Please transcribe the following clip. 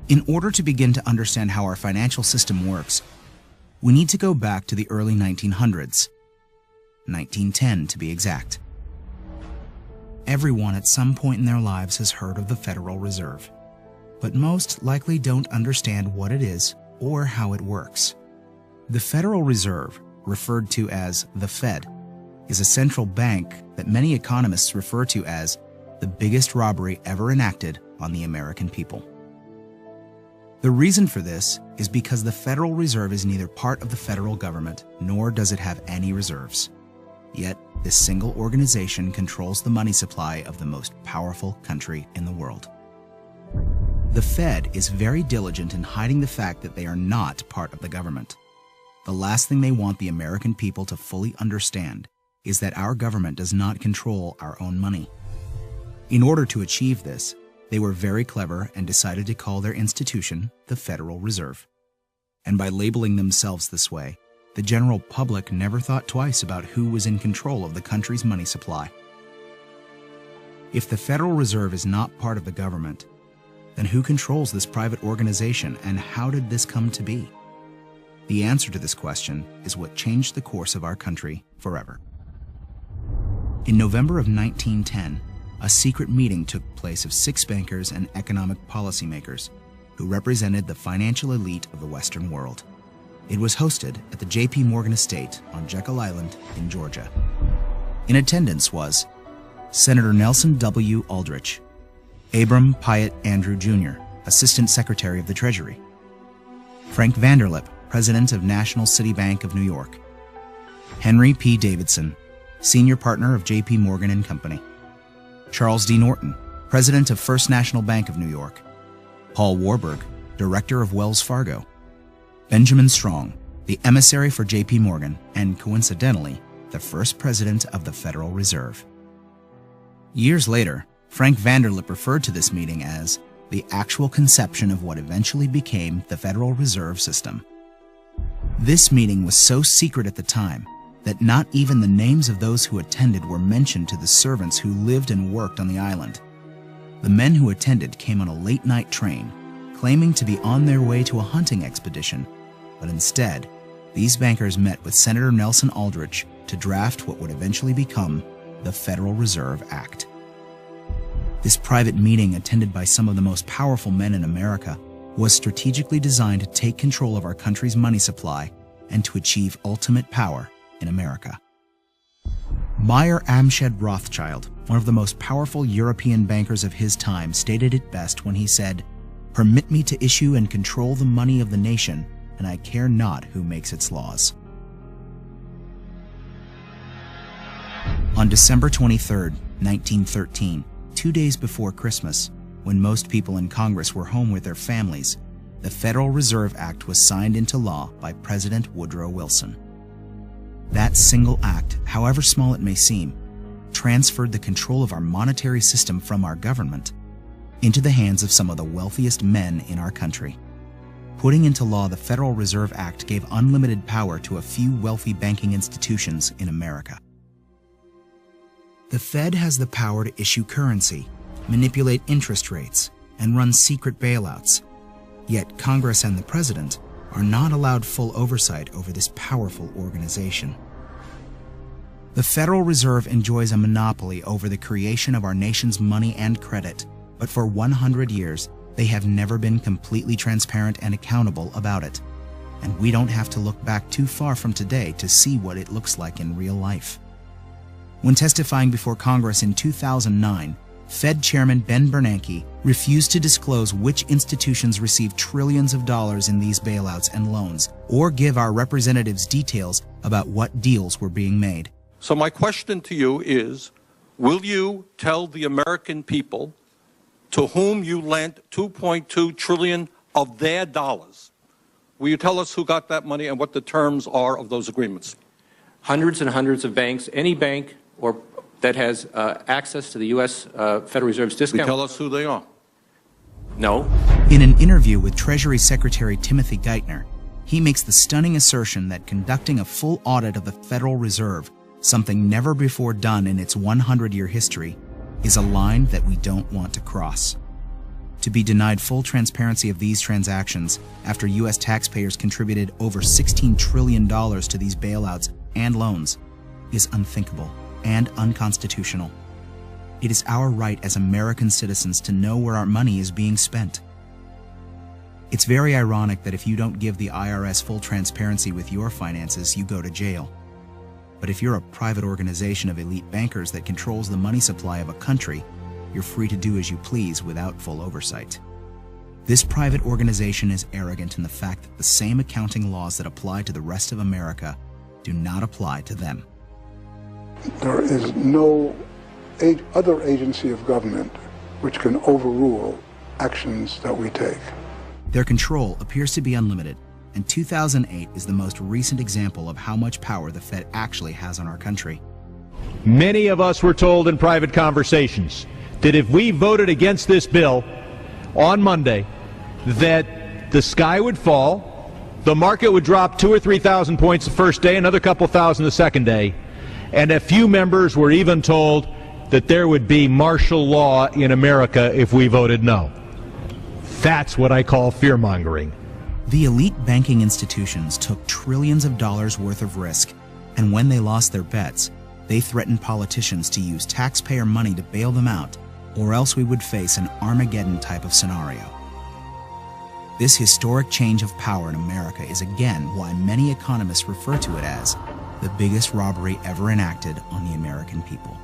In order to begin to understand how our financial system works, we need to go back to the early 1900s, 1910 to be exact. Everyone at some point in their lives has heard of the Federal Reserve, but most likely don't understand what it is or how it works. The Federal Reserve, referred to as the Fed, is a central bank that many economists refer to as the biggest robbery ever enacted on the American people. The reason for this is because the Federal Reserve is neither part of the federal government nor does it have any reserves. Yet, this single organization controls the money supply of the most powerful country in the world. The Fed is very diligent in hiding the fact that they are not part of the government. The last thing they want the American people to fully understand is that our government does not control our own money. In order to achieve this, they were very clever and decided to call their institution the Federal Reserve. And by labeling themselves this way, the general public never thought twice about who was in control of the country's money supply. If the Federal Reserve is not part of the government, then who controls this private organization and how did this come to be? The answer to this question is what changed the course of our country forever. In November of 1910, a secret meeting took place of 6 bankers and economic policymakers who represented the financial elite of the Western world. It was hosted at the J.P. Morgan estate on Jekyll Island in Georgia. In attendance was Senator Nelson W. Aldrich, Abram Piatt Andrew Jr., Assistant Secretary of the Treasury, Frank Vanderlip, President of National City Bank of New York, Henry P. Davidson, Senior Partner of J.P. Morgan and Company, Charles D. Norton, President of First National Bank of New York, Paul Warburg, Director of Wells Fargo, Benjamin Strong, the emissary for J.P. Morgan, and coincidentally, the first president of the Federal Reserve. Years later, Frank Vanderlip referred to this meeting as the actual conception of what eventually became the Federal Reserve System. This meeting was so secret at the time that not even the names of those who attended were mentioned to the servants who lived and worked on the island. The men who attended came on a late-night train, claiming to be on their way to a hunting expedition, but instead, these bankers met with Senator Nelson Aldrich to draft what would eventually become the Federal Reserve Act. This private meeting, attended by some of the most powerful men in America, was strategically designed to take control of our country's money supply and to achieve ultimate power in America. Mayer Amschad Rothschild, one of the most powerful European bankers of his time, stated it best when he said, "Permit me to issue and control the money of the nation, and I care not who makes its laws." On December 23, 1913, 2 days before Christmas, when most people in Congress were home with their families, the Federal Reserve Act was signed into law by President Woodrow Wilson. That single act, however small it may seem, transferred the control of our monetary system from our government into the hands of some of the wealthiest men in our country. Putting into law the Federal Reserve Act gave unlimited power to a few wealthy banking institutions in America. The Fed has the power to issue currency, manipulate interest rates, and run secret bailouts. Yet Congress and the President are not allowed full oversight over this powerful organization. The Federal Reserve enjoys a monopoly over the creation of our nation's money and credit, but for 100 years, they have never been completely transparent and accountable about it. And we don't have to look back too far from today to see what it looks like in real life. When testifying before Congress in 2009, Fed Chairman Ben Bernanke refused to disclose which institutions received trillions of dollars in these bailouts and loans, or give our representatives details about what deals were being made. So my question to you is, will you tell the American people to whom you lent $2.2 trillion of their dollars? Will you tell us who got that money and what the terms are of those agreements? Hundreds and hundreds of banks, any bank or that has access to the U.S. Federal Reserve's discount. Will you tell us who they are? No. In an interview with Treasury Secretary Timothy Geithner, he makes the stunning assertion that conducting a full audit of the Federal Reserve, something never before done in its 100-year history, is a line that we don't want to cross. To be denied full transparency of these transactions after U.S. taxpayers contributed over $16 trillion to these bailouts and loans is unthinkable and unconstitutional. It is our right as American citizens to know where our money is being spent. It's very ironic that if you don't give the IRS full transparency with your finances, you go to jail. But if you're a private organization of elite bankers that controls the money supply of a country, you're free to do as you please without full oversight. This private organization is arrogant in the fact that the same accounting laws that apply to the rest of America do not apply to them. There is no other agency of government which can overrule actions that we take. Their control appears to be unlimited, and 2008 is the most recent example of how much power the Fed actually has on our country. Many of us were told in private conversations that if we voted against this bill on Monday, that the sky would fall, the market would drop 2,000 or 3,000 points the first day, another couple thousand the second day, and a few members were even told that there would be martial law in America if we voted no. That's what I call fear-mongering. The elite banking institutions took trillions of dollars worth of risk, and when they lost their bets, they threatened politicians to use taxpayer money to bail them out, or else we would face an Armageddon type of scenario. This historic change of power in America is again why many economists refer to it as the biggest robbery ever enacted on the American people.